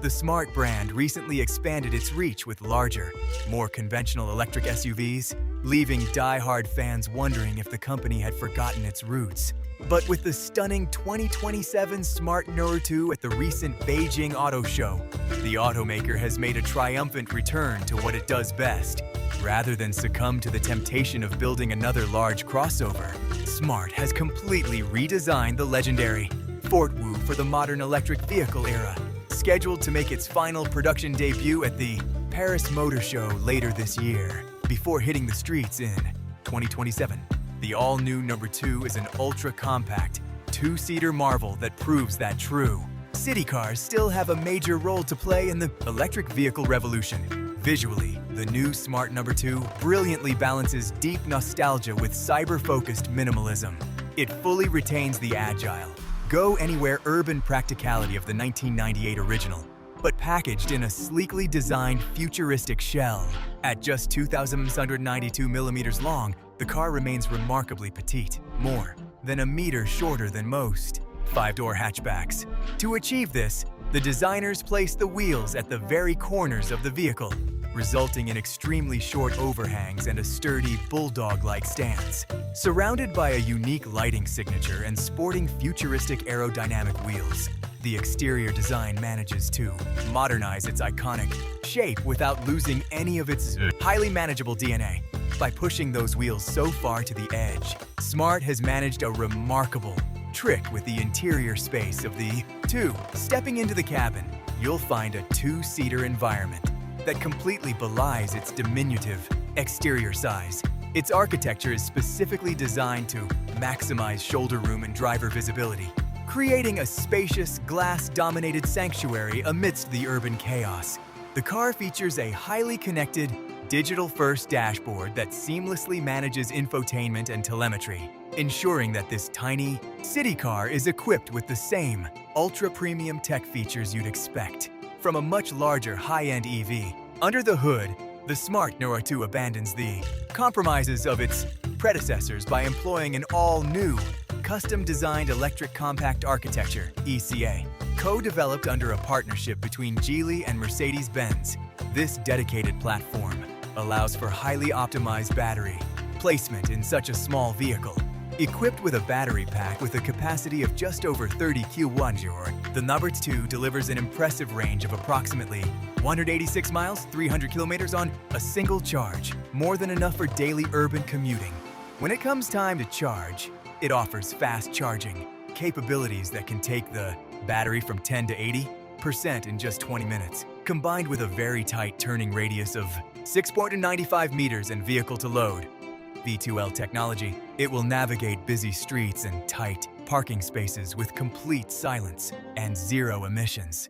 The Smart brand recently expanded its reach with larger, more conventional electric SUVs, leaving die-hard fans wondering if the company had forgotten its roots. But with the stunning 2027 Smart Neuro 2 at the recent Beijing Auto Show, the automaker has made a triumphant return to what it does best. Rather than succumb to the temptation of building another large crossover, Smart has completely redesigned the legendary Fortwo for the modern electric vehicle era, scheduled to make its final production debut at the Paris Motor Show later this year, before hitting the streets in 2027. The all-new number 2 is an ultra-compact, two-seater marvel that proves that true. City cars still have a major role to play in the electric vehicle revolution. Visually, the new Smart number 2 brilliantly balances deep nostalgia with cyber-focused minimalism. It fully retains the agile, go-anywhere urban practicality of the 1998 original, but packaged in a sleekly designed futuristic shell. At just 2,692 millimeters long, the car remains remarkably petite, more than a meter shorter than most 5-door hatchbacks. To achieve this, the designers placed the wheels at the very corners of the vehicle, resulting in extremely short overhangs and a sturdy bulldog-like stance. Surrounded by a unique lighting signature and sporting futuristic aerodynamic wheels, the exterior design manages to modernize its iconic shape without losing any of its highly manageable DNA. By pushing those wheels so far to the edge, Smart has managed a remarkable trick with the interior space of the 2. Stepping into the cabin, you'll find a two-seater environment that completely belies its diminutive exterior size. Its architecture is specifically designed to maximize shoulder room and driver visibility, creating a spacious, glass-dominated sanctuary amidst the urban chaos. The car features a highly connected, digital-first dashboard that seamlessly manages infotainment and telemetry, ensuring that this tiny city car is equipped with the same ultra-premium tech features you'd expect from a much larger high-end EV. Under the hood, the Smart Neuro 2 abandons the compromises of its predecessors by employing an all-new, custom-designed electric compact architecture, ECA. Co-developed under a partnership between Geely and Mercedes-Benz, this dedicated platform allows for highly optimized battery placement in such a small vehicle. Equipped with a battery pack with a capacity of just over 30 kWh, the number 2 delivers an impressive range of approximately 186 miles, 300 kilometers on a single charge, more than enough for daily urban commuting. When it comes time to charge, it offers fast charging capabilities that can take the battery from 10 to 80% in just 20 minutes. Combined with a very tight turning radius of 6.95 meters and vehicle to load V2L technology, it will navigate busy streets and tight parking spaces with complete silence and zero emissions.